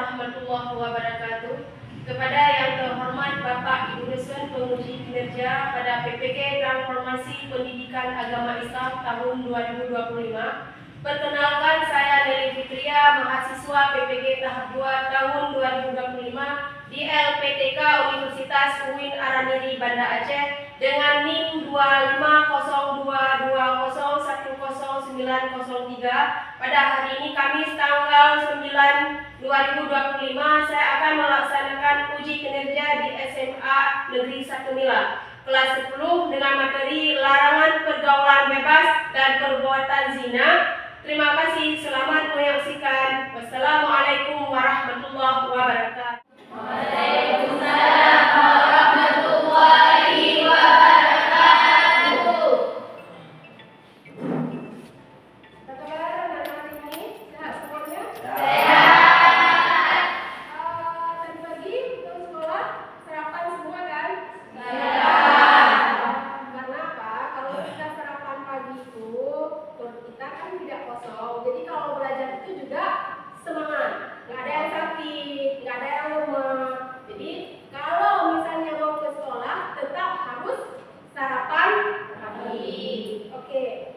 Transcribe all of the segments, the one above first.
warahmatullahi wabarakatuh. Kepada yang terhormat Bapak Ibu Dosen Penguji Kinerja pada PPG Transformasi Pendidikan Agama Islam tahun 2025. Perkenalkan, saya Nelly Fitria, mahasiswa PPG tahap 2 tahun 2025 di LPTK Universitas UIN Araniri Banda Aceh dengan NIM 250220101903. Pada hari ini Kamis tanggal 9 2025 saya akan melaksanakan uji kinerja di SMA Negeri 1 Mila kelas 10 dengan materi larangan pergaulan bebas dan perbuatan zina. Terima kasih, selamat menyaksikan. Wassalamualaikum warahmatullahi wabarakatuh. Waalaikumsalam warahmatullahi wabarakatuh. Apa kabar anak-anak ini? Sehat semuanya? Sehat. Tadi pagi ke sekolah sarapan semua kan? Sehat. Karena apa? Kalau kita sarapan pagi itu perut kita kan tidak kosong. Jadi kalau belajar itu juga semangat. Nggak ada yang sakit, nggak ada yang lemah. Jadi kalau misalnya mau ke sekolah tetap harus sarapan pagi. Oke.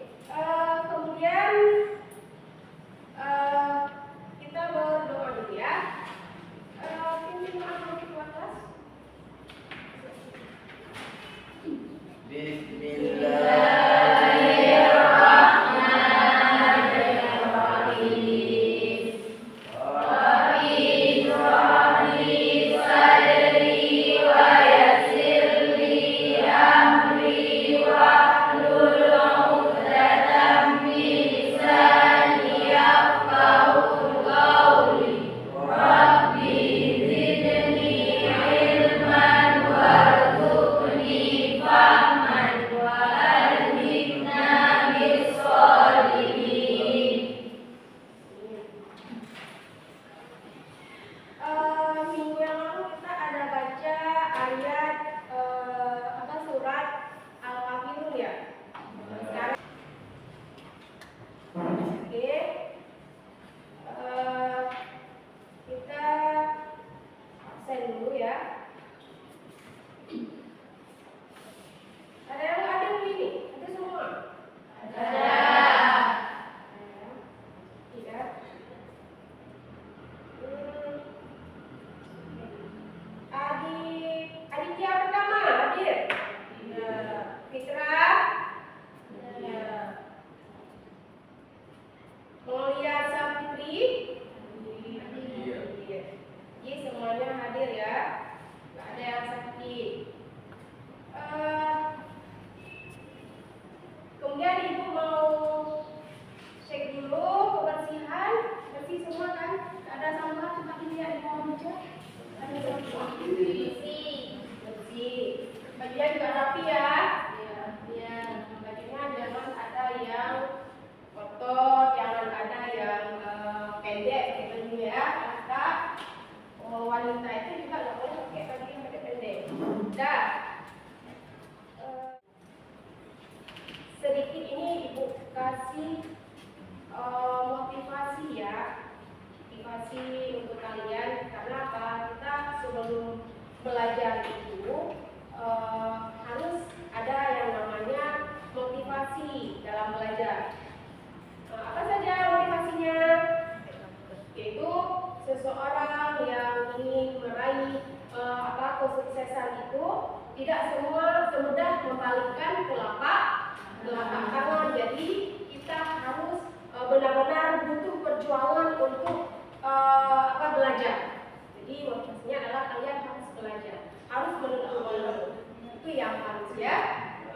Kemudian kita berdoa dulu ya. Pimpin doa ketua kelas. Minggu yang lalu kita ada baca ayat surat Al-Kafirun ya. Sekarang oke. Kita absen dulu ya. Ada yang ada ini? Ada semua? Ada. Tidak. Aditya pertama hadir. Iya. Fitra. Iya. Mulia Sapitri. Iya. Jadi semuanya hadir ya. Nggak ada yang sakit. Kemudian ibu mau cek dulu kebersihan, bersih semua kan? Nggak ada sampah tempat ini ya di bawah meja. Ada sampah. Bersih. Bajunya juga rapi ya. Iya. Bajunya jangan ada yang kotor, jangan ada yang pendek kayak baju ya. Kata wanita itu juga nggak boleh pakai baju yang pendek. Dah. Sedikit ini ibu kasih motivasi ya. Motivasi untuk kalian karena apa? Kita sebelum belajar itu harus ada yang namanya motivasi dalam belajar. Apa saja motivasinya? Yaitu seseorang yang ingin meraih kesuksesan itu tidak semua semudah membalikkan telapak tangan. Jadi kita harus benar-benar butuh perjuangan untuk belajar. Jadi motivasinya adalah kalian harus belajar, harus menuntut. Itu yang harus ya.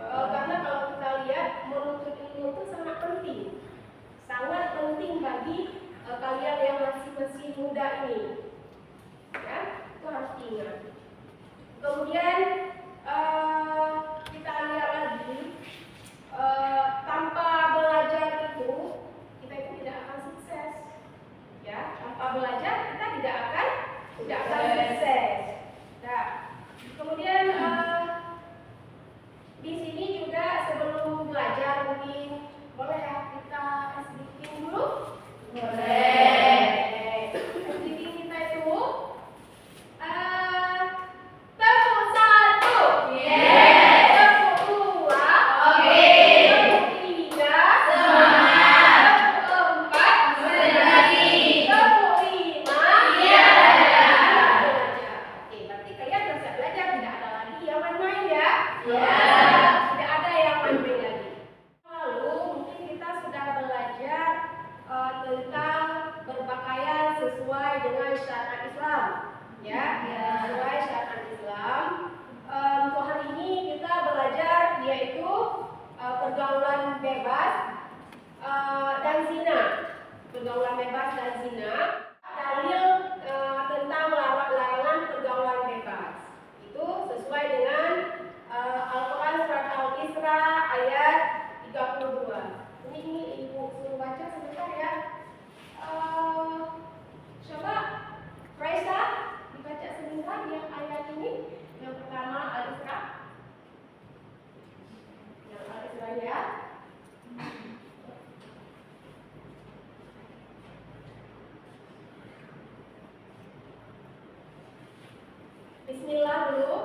Karena kalau kita lihat menuntut ilmu itu sangat penting bagi kalian yang masih muda ini. Ya, itu harus diingat. Kemudian kita lihat lagi tanpa belajar itu kita itu tidak akan sukses. Ya, tanpa belajar kita tidak akan sukses. Nah, kemudian di sini juga sebelum belajar mungkin boleh ya kita SBK dulu. Boleh. SBK kita itu dengan syariat Islam. Ya, sesuai syariat Islam. Untuk hari ini kita belajar yaitu pergaulan bebas dan zina. Pergaulan bebas dan zina. Dalil tentang larangan pergaulan bebas. Itu sesuai dengan Al-Quran surat Al-Isra ayat 32. Ini Ibu suruh baca sebentar ya. Coba Raisa dibaca sebentar yang ayat ini. Yang pertama Al-Isra. Yang Al-Isra ya. Bismillah dulu.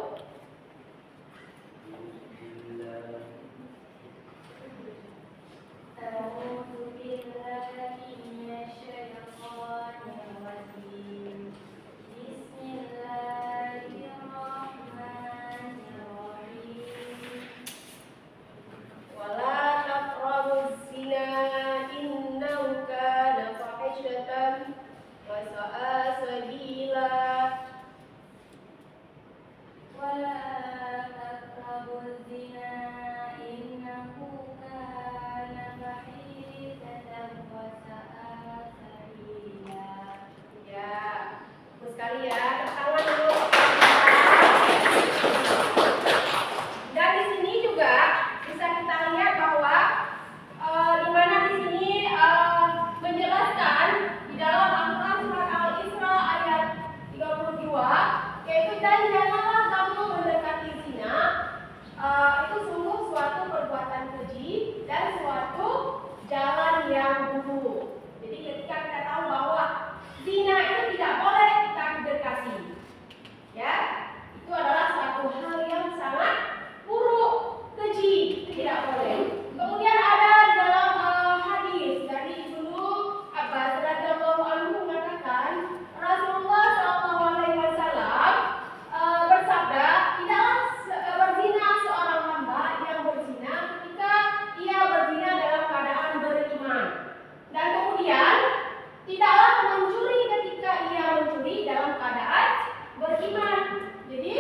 Sekali ya, pertama dulu. Dan di sini juga bisa kita lihat bahwa di mana di sini menjelaskan di dalam Al-Quran surat Al-Isra ayat 32, yaitu dan janganlah kamu mendekati zina. Itu sungguh suatu perbuatan keji dan suatu jalan yang buruk. Jadi ketika kita tahu bahwa zina itu tidak boleh kita dekati, ya, itu adalah suatu hal yang sangat buruk, keji, tidak boleh. Kemudian ada di dalam hadis dari Ibnu Abbas radhiyallahu anhu mengatakan Rasulullah SAW bersabda, tidaklah berzina seorang hamba yang berzina ketika ia berzina dalam keadaan beriman, dan kemudian tidaklah mencuri ketika ia mencuri dalam keadaan beriman. Jadi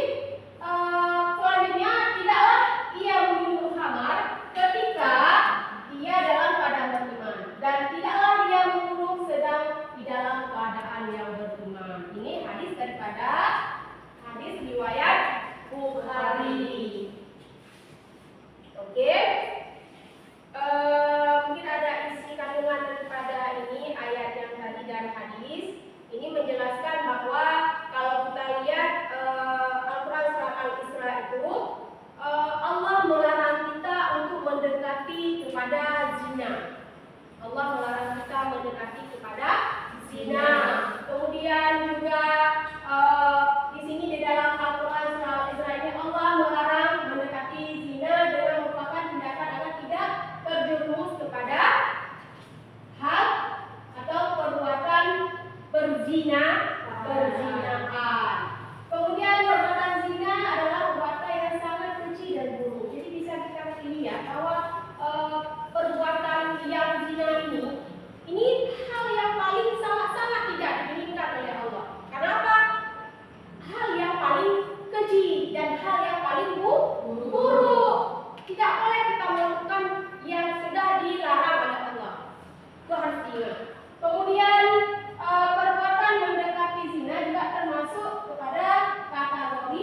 selanjutnya tidaklah ia meminum khamar ketika ia dalam keadaan beriman, dan tidaklah dia membunuh sedang di dalam keadaan yang beriman. Ini hadis daripada hadis riwayat Bukhari. Oke. Mungkin ada isi kandungan daripada ini ayat yang tadi dan hadis. Ini menjelaskan bahwa kalau kita lihat Al-Quran surat Al-Isra itu Allah melarang kita untuk mendekati kepada zina. Allah melarang kita mendekati kepada zina. Kemudian juga di sini di dalam Al-Quran surat Al-Isra ini Allah melarang mendekati zina dengan merupakan tindakan agar tidak terjerumus kepada hal atau perbuatan perzinahan. Kemudian perbuatan zina adalah perbuatan yang sangat kecil dan buruk. Jadi bisa kita lihat bahwa perbuatan yang zina ini hal yang paling sangat-sangat tidak diinginkan oleh Allah. Kenapa? Hal yang paling keji dan hal yang paling buruk. Tidak boleh kita melakukan yang sudah dilarang oleh Allah. Itu harus diingat. Kemudian perbuatan mendekati zina juga termasuk kepada kategori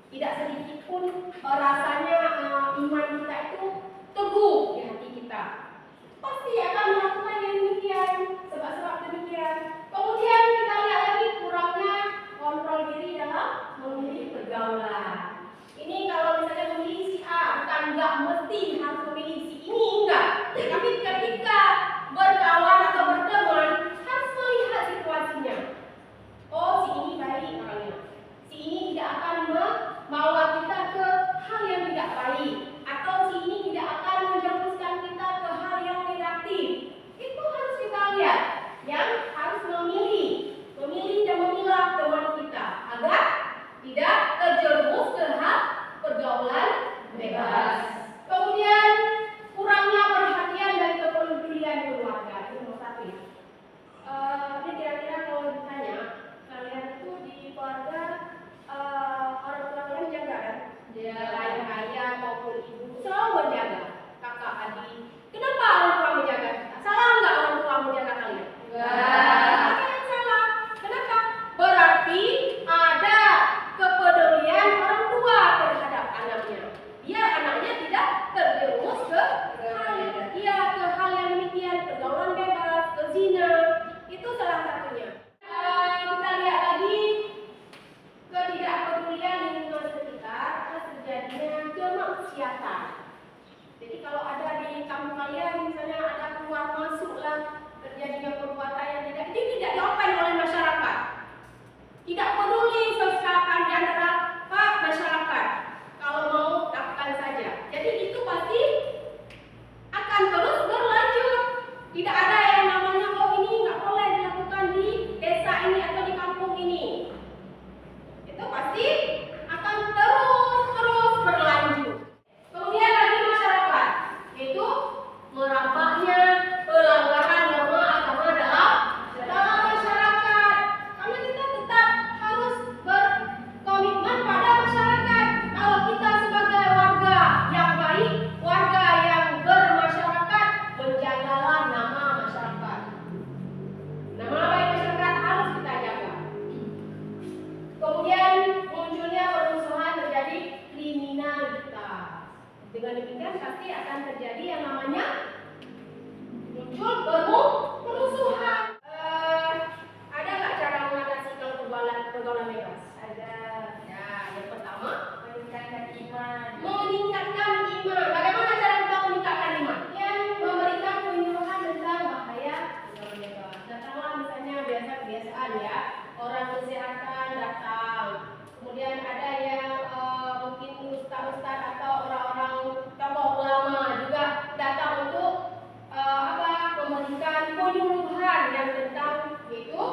tidak sedikit pun rasanya iman kita itu teguh di hati kita. Pasti akan melakukan yang demikian, sebab-sebab demikian. Kemudian kita lihat lagi kurangnya kontrol diri dalam memilih pergaulan. Ini kalau misalnya memilih si A, bukan enggak mesti harus memilih si ini, enggak. Tapi ketika berkawan atau berteman, harus melihat situasinya. Oh, si ini baik orangnya. Si ini tidak akan membawa kita ke hal yang tidak baik, atau si ini tidak akan menjerumuskan kita ke hal yang negatif. Itu harus kita lihat. Yang harus memilih dan memilah teman kita agar tidak terjerumus ke hal pergaulan bebas. Kemudian kurangnya perhatian dan kepedulian keluarga, itu nomor 1 ya. Ini kira-kira kalau ditanya, kalian itu di keluarga orang tua kalian jaga kan? Ayah maupun ibu selalu menjaga kakak adik. Kenapa orang tua menjaga kita? Salah nggak orang tua menjaga kalian? Ada yang salah. Kenapa? Berarti ada kepedulian orang tua terhadap anaknya. Biar anaknya tidak terjerumus ke hal yang demikian, pergaulan bebas, ke zina. Itu salah satunya. Kita lihat lagi ketidakpedulian lingkungan sekitar atas terjadinya kemaksiatan. Jadi kalau ada di kampung kalian misalnya ada keluar masuk lah terjadinya perbuatan yang tidak dilakukan oleh masyarakat. Tidak peduli kesepakatan di antara masyarakat. Kalau mau lakukan saja. Jadi itu pasti akan terus berlanjut. Tidak ada yang namanya oh ini nggak boleh dilakukan di desa ini atau di kampung ini. Itu pasti akan terus berlanjut. Kemudian lagi masyarakat, yaitu meramparnya pelanggaran norma agama dalam masyarakat. Karena kita tetap harus berkomitmen pada masyarakat. Kalau kita sebagai warga yang baik, warga yang bermasyarakat, menjagalah nama masyarakat. Nama baik masyarakat harus kita jaga. Kemudian munculnya permusuhan terjadi kriminalitas. Dengan demikian pasti akan terjadi yang namanya muncul permusuhan. Ada nggak cara mengatasi kalau pergaulan bebas? Ada. Ya, yang pertama meningkatkan iman. Bagaimana cara kita meningkatkan iman? Yang memberikan penyuluhan tentang bahaya pergaulan bebas. Datanglah misalnya kebiasaan ya, orang kesehatan datang. Kemudian ada yang mungkin ustaz-ustaz atau orang-orang tokoh ulama juga datang untuk memberikan penyuluhan yang tentang yaitu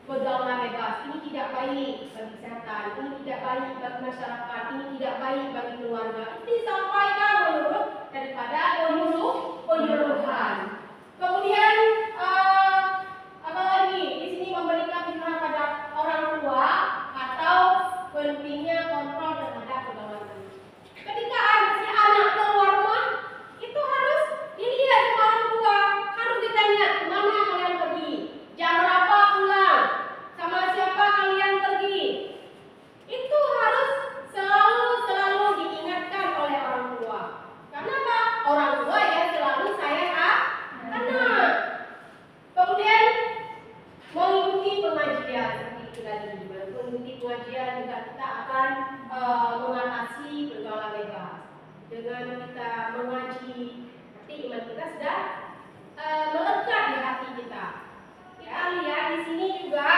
pergaulan bebas. Ini tidak baik bagi kesehatan, ini tidak baik bagi masyarakat, ini tidak baik bagi keluarga. Ini disampaikan menurut daripada penyuluhan. Kemudian apalagi di sini memberikan bimbingan pada orang tua atau pentingnya kontrol terhadap pergaulan. Ketika si anak keluar rumah, itu harus dilihat sama orang tua, harus ditanya kemana kalian pergi, jam berapa pulang, sama siapa kalian pergi. Itu harus selalu diingatkan oleh orang tua. Karena apa? Orang tua ya selalu sayang anak. Kemudian mengikuti pengajian seperti itu tadi. Mengikuti pengajian juga kita akan mengatasi pergaulan bebas. Dengan kita mengaji, nanti iman kita sudah melekat di hati kita. Ya, lihat di sini juga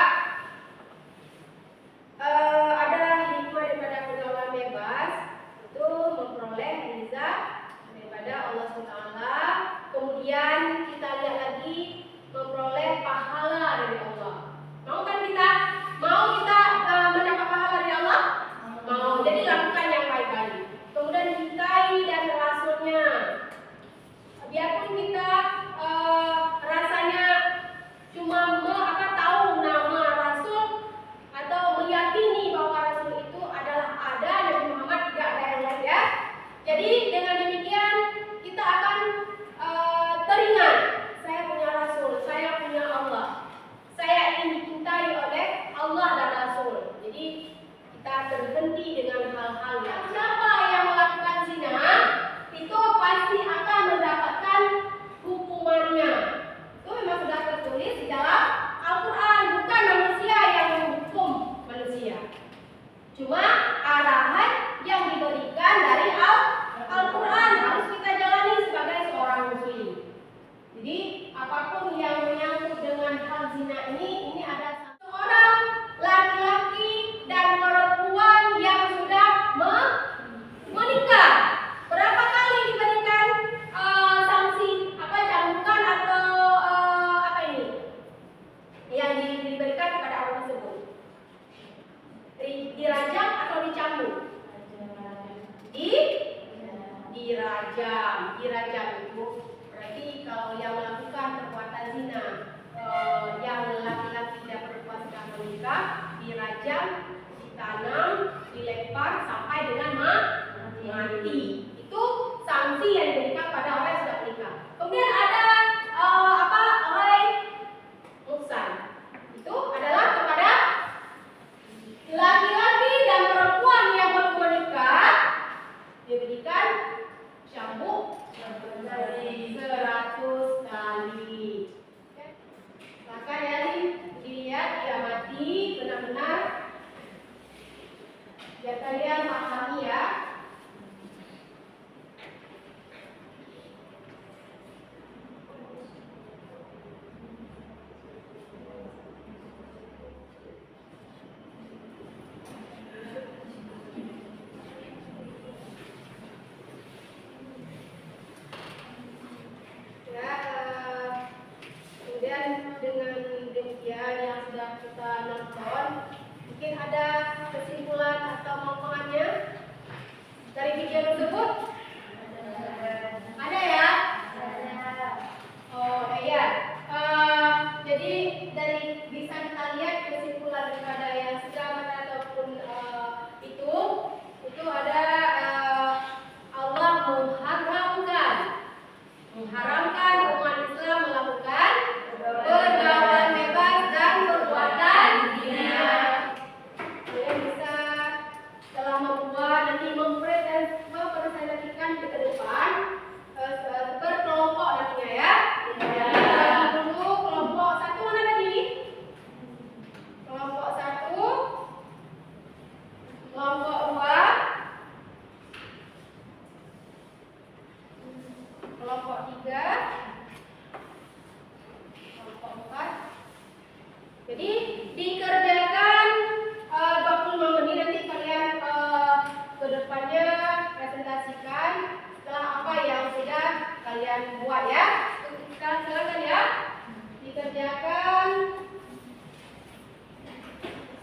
ada hikmah daripada pergaulan bebas itu memperoleh ridha daripada Allah SWT. Kemudian kita lihat lagi memperoleh pahala dari Allah. Mau kan kita? Mau kita mendapat pahala dari Allah? Mau. Jadi lakukan yang baik-baik. Kemudian cintai dan rasulnya. Biarpun kita rasanya cuma tahu nama rasul atau meyakini bahwa rasul itu adalah ada Nabi Muhammad, tidak ada yang lain ya. Jadi dengan demikian kita akan teringat saya punya rasul, saya punya Allah. Saya ingin dicintai oleh dengan demikian yang sudah kita nonton, mungkin ada kesimpulan atau manfaatnya dari video tersebut? Ada ya? Oh iya. Jadi dari bisa kita lihat kesimpulan daripada yang sudah baca ataupun itu ada Allah mengharamkan umat Islam melakukan pergaulan bebas dan perbuatan zina. Kalian bisa telah membuat nanti mempresentasikan ke depan berkelompok nantinya ya. Dulu kelompok satu mana tadi? Kelompok satu, kelompok dua, kelompok tiga, kelompok empat. Jadi dikerjakan 25 menit nanti kalian ke depannya presentasikan setelah apa yang sudah kalian buat ya. Silakan ya, dikerjakan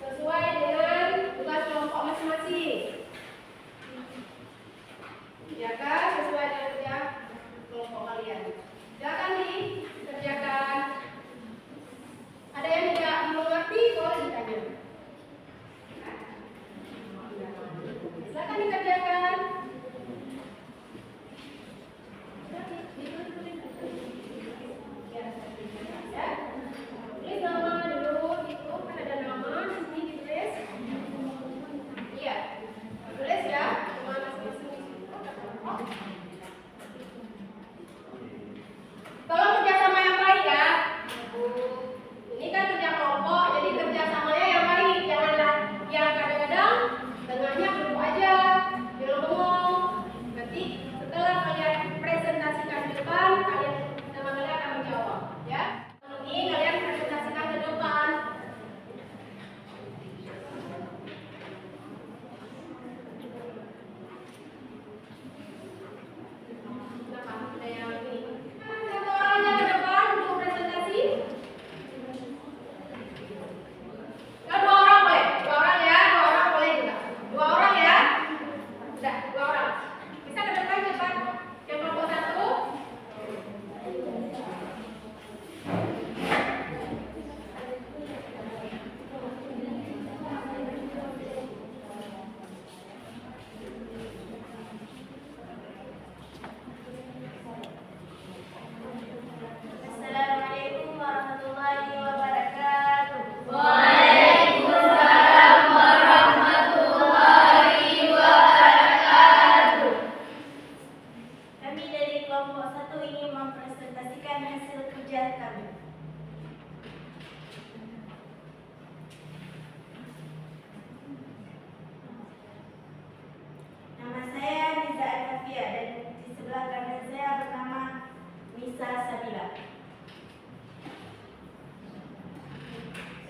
sesuai dengan tugas kelompok masing-masing. Kerjakan sesuai dengan kerja kelompok kalian. Silakan dikerjakan. Ada yang tidak mengerti, boleh ditanya. Silakan dikerjakan. Tulis nama dulu, itu kan ada nama di sini ditulis. Iya, tulis ya, nama masing-masing. Tolong kerjasama yang baik ya. Ini kan kerja kelompok, jadi kerjasamanya yang baik. Janganlah yang kadang-kadang tengahnya duduk aja, belum ngomong. Nanti setelah kalian presentasikan di depan, teman-teman akan menjawab ya. Ini kalian presentasikan ke depan. Kenapa? Ada yang ini. Satu orangnya ke depan untuk presentasi. Ya, dua orang boleh. Dua orang ya, dua orang boleh juga. Dua orang ya. Sudah, dua orang. Bisa ke depan cepat. Yang kelompok satu. Assalamualaikum warahmatullahi wabarakatuh. Waalaikumsalam warahmatullahi wabarakatuh. Kami dari kelompok satu ingin mempresentasikan hasil kerja kami. Nama saya Niza Al-Kafia dan di sebelah kanan saya bernama Nisa Sabila.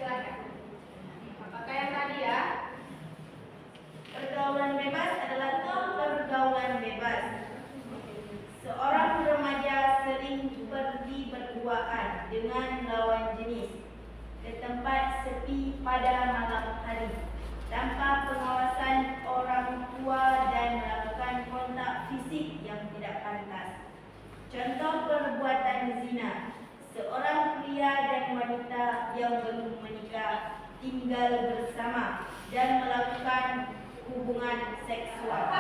Silakan. Apakah yang tadi ya? Pergaulan bebas adalah pergaulan bebas. Seorang remaja sering pergi berduaan dengan lawan jenis ke tempat sepi pada malam hari tanpa pengawasan orang tua dan melakukan kontak fisik yang tidak pantas. Contoh perbuatan zina. Seorang pria dan wanita yang belum menikah tinggal bersama dan melakukan hubungan seksual.